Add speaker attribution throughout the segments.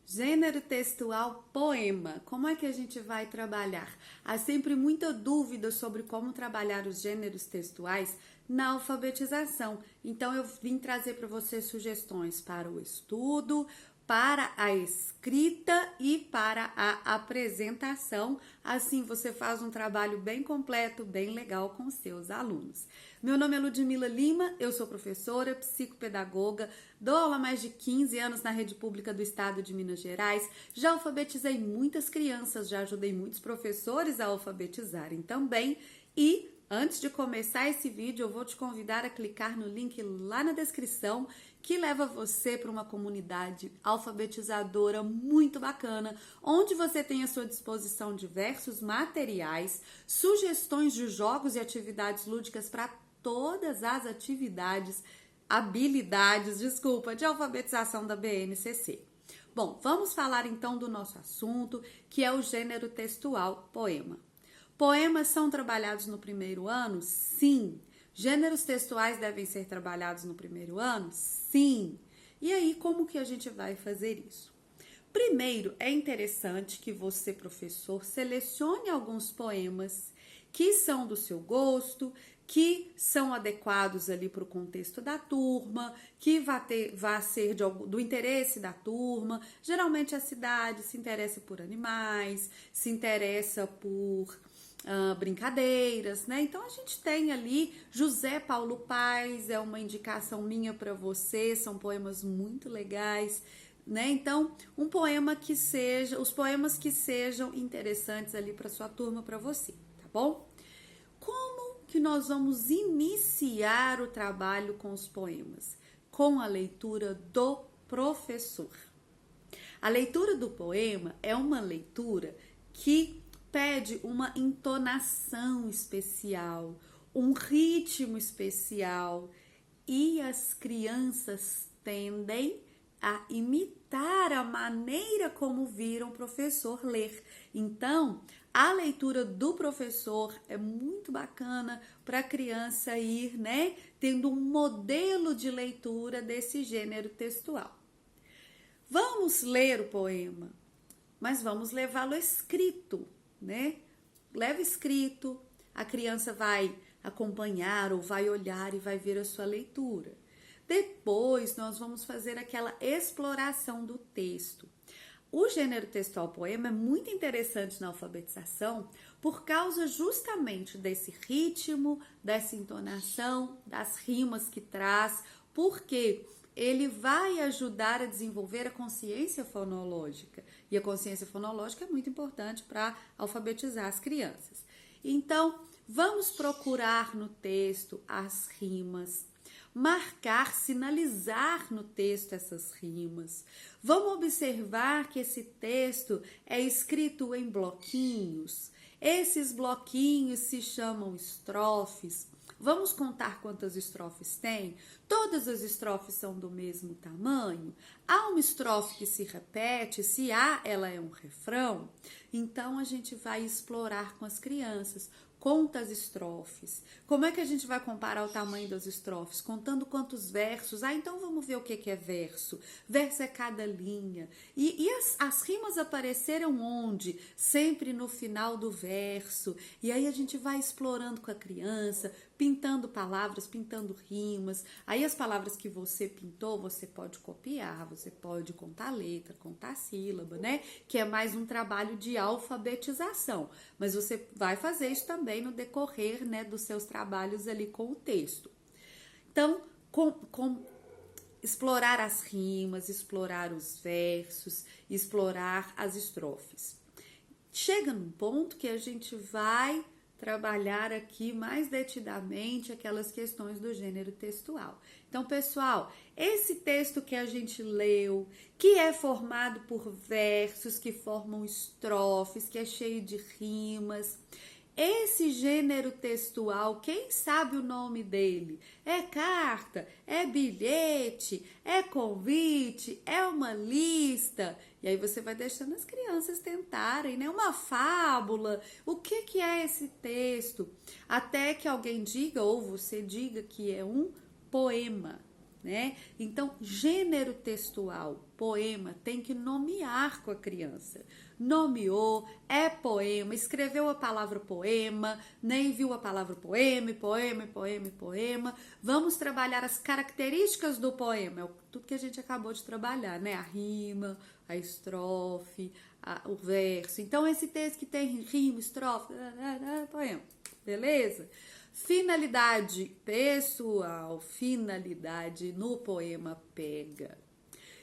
Speaker 1: Gênero textual poema. Como é que a gente vai trabalhar? Há sempre muita dúvida sobre como trabalhar os gêneros textuais na alfabetização. Então eu vim trazer para você sugestões para o estudo, para a escrita e para a apresentação. Assim você faz um trabalho bem completo, bem legal com seus alunos. Meu nome é Ludmila Lima, eu sou professora, psicopedagoga, dou aula há mais de 15 anos na rede pública do estado de Minas Gerais, já alfabetizei muitas crianças, já ajudei muitos professores a alfabetizarem também e antes de começar esse vídeo, eu vou te convidar a clicar no link lá na descrição que leva você para uma comunidade alfabetizadora muito bacana, onde você tem à sua disposição diversos materiais, sugestões de jogos e atividades lúdicas para todas as habilidades de alfabetização da BNCC. Bom, vamos falar então do nosso assunto, que é o gênero textual poema. Poemas são trabalhados no primeiro ano? Sim. Gêneros textuais devem ser trabalhados no primeiro ano? Sim. E aí, como que a gente vai fazer isso? Primeiro, é interessante que você, professor, selecione alguns poemas que são do seu gosto, que são adequados ali para o contexto da turma, que vai ser do interesse da turma. Geralmente a cidade se interessa por animais, se interessa por brincadeiras, né? Então a gente tem ali José Paulo Paes, é uma indicação minha para você, são poemas muito legais, né? Então, os poemas que sejam interessantes ali para sua turma, para você, tá bom? Como que nós vamos iniciar o trabalho com os poemas? Com a leitura do professor. A leitura do poema é uma leitura que pede uma entonação especial, um ritmo especial, e as crianças tendem a imitar a maneira como viram o professor ler. Então, a leitura do professor é muito bacana para a criança ir, né, tendo um modelo de leitura desse gênero textual. Vamos ler o poema, mas vamos levá-lo escrito, né? Leva escrito, a criança vai acompanhar ou vai olhar e vai ver a sua leitura. Depois nós vamos fazer aquela exploração do texto. O gênero textual poema é muito interessante na alfabetização por causa justamente desse ritmo, dessa entonação, das rimas que traz, porque ele vai ajudar a desenvolver a consciência fonológica. E a consciência fonológica é muito importante para alfabetizar as crianças. Então, vamos procurar no texto as rimas, marcar, sinalizar no texto essas rimas. Vamos observar que esse texto é escrito em bloquinhos. Esses bloquinhos se chamam estrofes. Vamos contar quantas estrofes tem? Todas as estrofes são do mesmo tamanho? Há uma estrofe que se repete, se há, ela é um refrão? Então a gente vai explorar com as crianças. Conta as estrofes. Como é que a gente vai comparar o tamanho das estrofes? Contando quantos versos. Então vamos ver o que é verso. Verso é cada linha. E as rimas apareceram onde? Sempre no final do verso. E aí a gente vai explorando com a criança, pintando palavras, pintando rimas. Aí as palavras que você pintou, você pode copiar, você pode contar letra, contar sílaba, né? Que é mais um trabalho de alfabetização. Mas você vai fazer isso também no decorrer, né, dos seus trabalhos ali com o texto. Então, explorar as rimas, explorar os versos, explorar as estrofes. Chega num ponto que a gente vai trabalhar aqui mais detidamente aquelas questões do gênero textual. Então, pessoal, esse texto que a gente leu, que é formado por versos, que formam estrofes, que é cheio de rimas, esse gênero textual, quem sabe o nome dele? É carta, é bilhete, é convite, é uma lista. E aí você vai deixando as crianças tentarem, né? Uma fábula. O que é esse texto? Até que alguém diga, ou você diga que é um poema. né? Então, gênero textual, poema, tem que nomear com a criança. Nomeou, é poema, escreveu a palavra poema, nem viu a palavra poema, poema. Vamos trabalhar as características do poema, é tudo que a gente acabou de trabalhar, né? A rima, a estrofe, o verso. Então, esse texto que tem rima, estrofe, poema, beleza? Finalidade pessoal, finalidade no poema pega.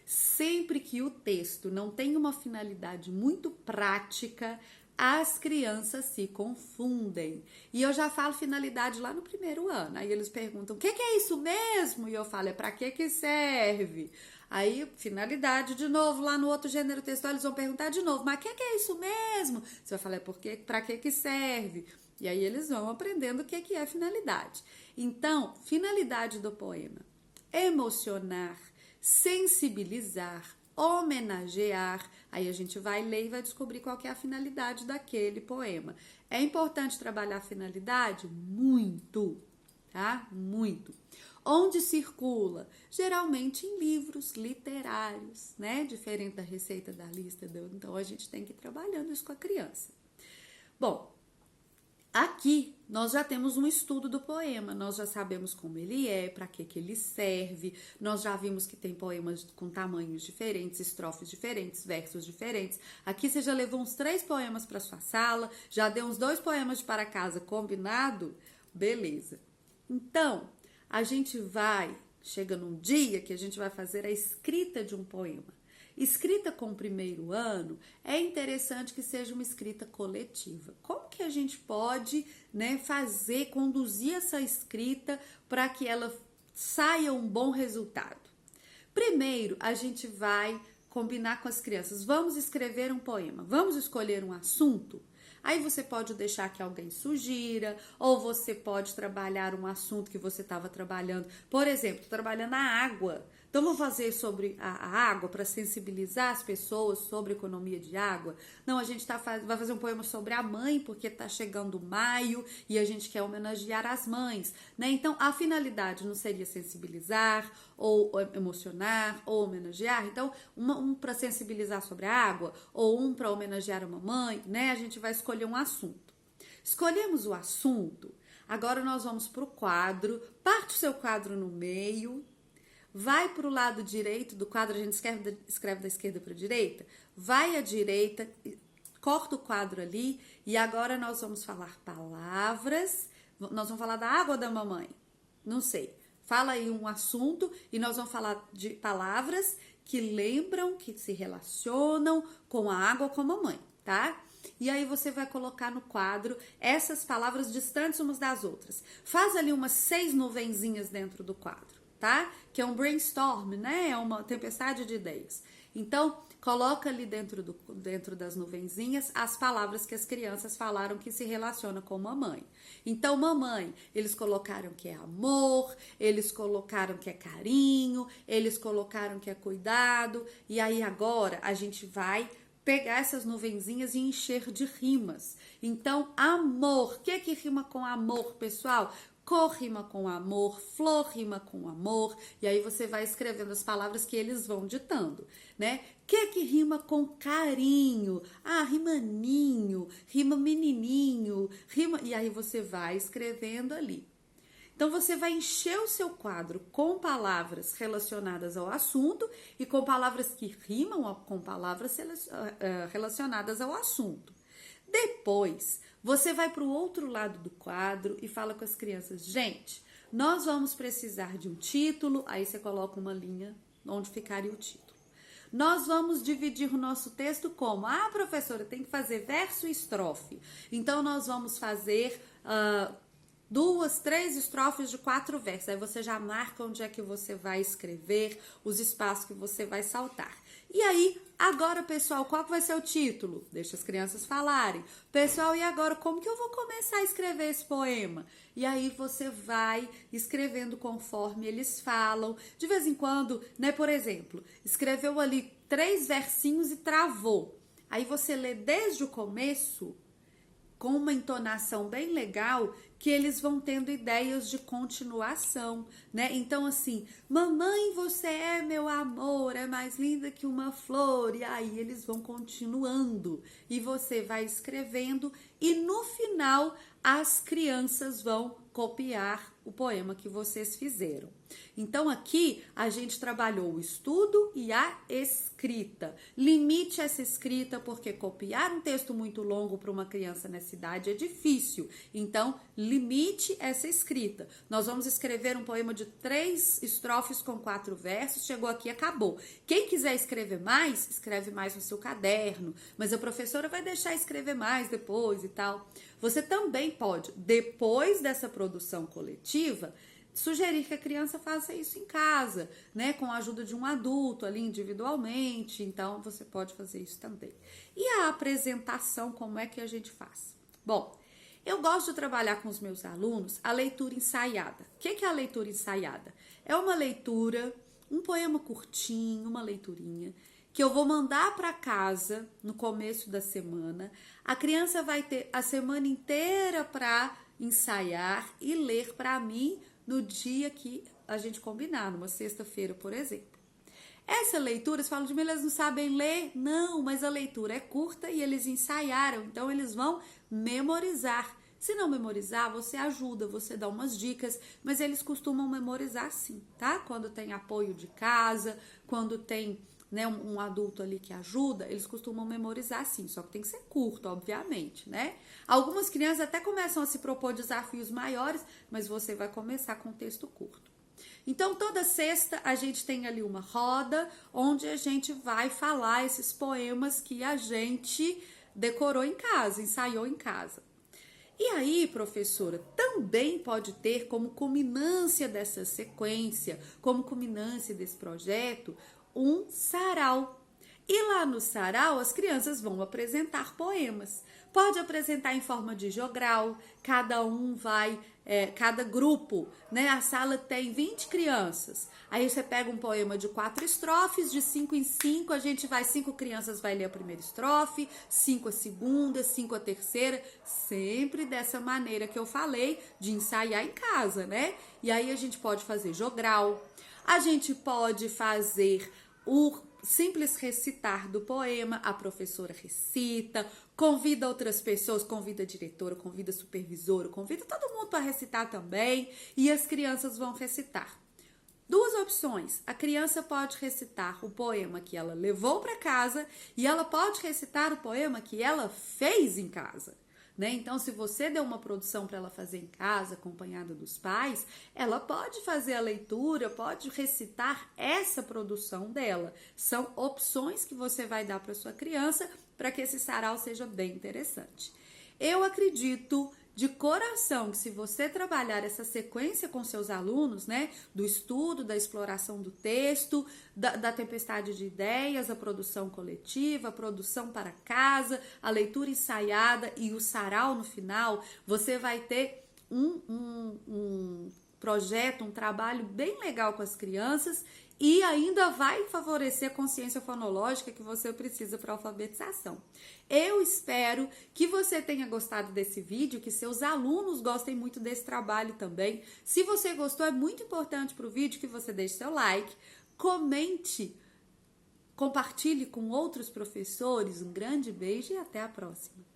Speaker 1: Sempre que o texto não tem uma finalidade muito prática, as crianças se confundem. E eu já falo finalidade lá no primeiro ano. Aí eles perguntam, o que é isso mesmo? E eu falo, é para que serve? Aí, finalidade, de novo, lá no outro gênero textual, eles vão perguntar de novo, mas o que é isso mesmo? Você vai falar, para que serve? E aí eles vão aprendendo o que é finalidade. Então, finalidade do poema: emocionar, sensibilizar, homenagear. Aí a gente vai ler e vai descobrir qual que é a finalidade daquele poema. É importante trabalhar a finalidade? Muito, tá? Muito. Onde circula? Geralmente em livros literários, né? Diferente da receita da lista. Então a gente tem que ir trabalhando isso com a criança. Bom, aqui nós já temos um estudo do poema, nós já sabemos como ele é, para que ele serve, nós já vimos que tem poemas com tamanhos diferentes, estrofes diferentes, versos diferentes. Aqui você já levou uns 3 poemas para sua sala, já deu uns 2 poemas de para casa combinado? Beleza. Então, a gente chega num dia que a gente vai fazer a escrita de um poema. Escrita com o primeiro ano, é interessante que seja uma escrita coletiva. Como que a gente pode, né, conduzir essa escrita para que ela saia um bom resultado? Primeiro, a gente vai combinar com as crianças. Vamos escrever um poema, vamos escolher um assunto? Aí você pode deixar que alguém sugira, ou você pode trabalhar um assunto que você estava trabalhando. Por exemplo, trabalhando a água. Então, vamos fazer sobre a água para sensibilizar as pessoas sobre economia de água? Não, a gente vai fazer um poema sobre a mãe, porque está chegando maio e a gente quer homenagear as mães, né? Então, a finalidade não seria sensibilizar, ou emocionar, ou homenagear? Então, um para sensibilizar sobre a água, ou um para homenagear a mamãe, né? A gente vai escolher um assunto. Escolhemos o assunto, agora nós vamos para o quadro, parte o seu quadro no meio, vai para o lado direito do quadro, a gente escreve da esquerda para a direita, vai à direita, corta o quadro ali e agora nós vamos falar palavras, nós vamos falar da água da mamãe, não sei, fala aí um assunto e nós vamos falar de palavras que lembram, que se relacionam com a água com a mamãe, tá? E aí você vai colocar no quadro essas palavras distantes umas das outras. Faz ali umas 6 nuvenzinhas dentro do quadro, tá? Que é um brainstorm, né? É uma tempestade de ideias. Então, coloca ali dentro das nuvenzinhas as palavras que as crianças falaram que se relacionam com mamãe. Então, mamãe, eles colocaram que é amor, eles colocaram que é carinho, eles colocaram que é cuidado. E aí agora a gente vai pegar essas nuvenzinhas e encher de rimas. Então, amor, o que rima com amor, pessoal? Cor rima com amor, flor rima com amor, e aí você vai escrevendo as palavras que eles vão ditando, né? Que rima com carinho? Ah, rima ninho, rima menininho, rima... E aí você vai escrevendo ali. Então, você vai encher o seu quadro com palavras relacionadas ao assunto e com palavras que rimam com palavras relacionadas ao assunto. Depois, você vai para o outro lado do quadro e fala com as crianças, gente, nós vamos precisar de um título, aí você coloca uma linha onde ficaria o título. Nós vamos dividir o nosso texto como? Ah, professora, tem que fazer verso e estrofe. Então, nós vamos fazer 2, 3 estrofes de 4 versos. Aí você já marca onde é que você vai escrever, os espaços que você vai saltar. E aí, agora, pessoal, qual que vai ser o título? Deixa as crianças falarem. Pessoal, e agora, como que eu vou começar a escrever esse poema? E aí você vai escrevendo conforme eles falam. De vez em quando, né, por exemplo, escreveu ali 3 versinhos e travou. Aí você lê desde o começo com uma entonação bem legal, que eles vão tendo ideias de continuação, né? Então, assim, mamãe, você é meu amor, é mais linda que uma flor, e aí eles vão continuando, e você vai escrevendo, e no final as crianças vão copiar o poema que vocês fizeram. Então aqui a gente trabalhou o estudo e a escrita. Limite essa escrita, porque copiar um texto muito longo para uma criança nessa idade é difícil. Então limite essa escrita. Nós vamos escrever um poema de 3 estrofes com 4 versos. Chegou aqui, acabou. Quem quiser escrever mais, escreve mais no seu caderno, mas a professora vai deixar escrever mais depois e tal. Você também pode, depois dessa produção coletiva, sugerir que a criança faça isso em casa, né, com a ajuda de um adulto ali individualmente. Então você pode fazer isso também. E a apresentação, como é que a gente faz? Bom, eu gosto de trabalhar com os meus alunos a leitura ensaiada. O que é a leitura ensaiada? É uma leitura, um poema curtinho, uma leiturinha, que eu vou mandar para casa no começo da semana. A criança vai ter a semana inteira para ensaiar e ler para mim no dia que a gente combinar, numa sexta-feira, por exemplo. Essa leitura, você fala de mim, eles não sabem ler? Não, mas a leitura é curta e eles ensaiaram, então eles vão memorizar. Se não memorizar, você ajuda, você dá umas dicas, mas eles costumam memorizar sim, tá? Quando tem apoio de casa, quando tem, né, um adulto ali que ajuda, eles costumam memorizar sim, só que tem que ser curto, obviamente, né? Algumas crianças até começam a se propor desafios maiores, mas você vai começar com texto curto. Então, toda sexta a gente tem ali uma roda onde a gente vai falar esses poemas que a gente decorou em casa, ensaiou em casa. E aí, professora, também pode ter como culminância dessa sequência, como culminância desse projeto, um sarau. E lá no sarau, as crianças vão apresentar poemas. Pode apresentar em forma de jogral, cada um vai, cada grupo, né? A sala tem 20 crianças. Aí você pega um poema de 4 estrofes, de 5 em 5, 5 crianças vai ler a primeira estrofe, 5 a segunda, 5 a terceira, sempre dessa maneira que eu falei, de ensaiar em casa, né? E aí a gente pode fazer jogral, a gente pode fazer o simples recitar do poema, a professora recita, convida outras pessoas, convida a diretora, convida a supervisora, convida todo mundo para recitar também, e as crianças vão recitar. 2 opções, a criança pode recitar o poema que ela levou para casa e ela pode recitar o poema que ela fez em casa. Né? Então, se você deu uma produção para ela fazer em casa, acompanhada dos pais, ela pode fazer a leitura, pode recitar essa produção dela. São opções que você vai dar para sua criança para que esse sarau seja bem interessante. Eu acredito de coração que se você trabalhar essa sequência com seus alunos, né, do estudo, da exploração do texto, da tempestade de ideias, a produção coletiva, a produção para casa, a leitura ensaiada e o sarau no final, você vai ter um projeto, um trabalho bem legal com as crianças e ainda vai favorecer a consciência fonológica que você precisa para a alfabetização. Eu espero que você tenha gostado desse vídeo, que seus alunos gostem muito desse trabalho também. Se você gostou, é muito importante para o vídeo que você deixe seu like, comente, compartilhe com outros professores. Um grande beijo e até a próxima!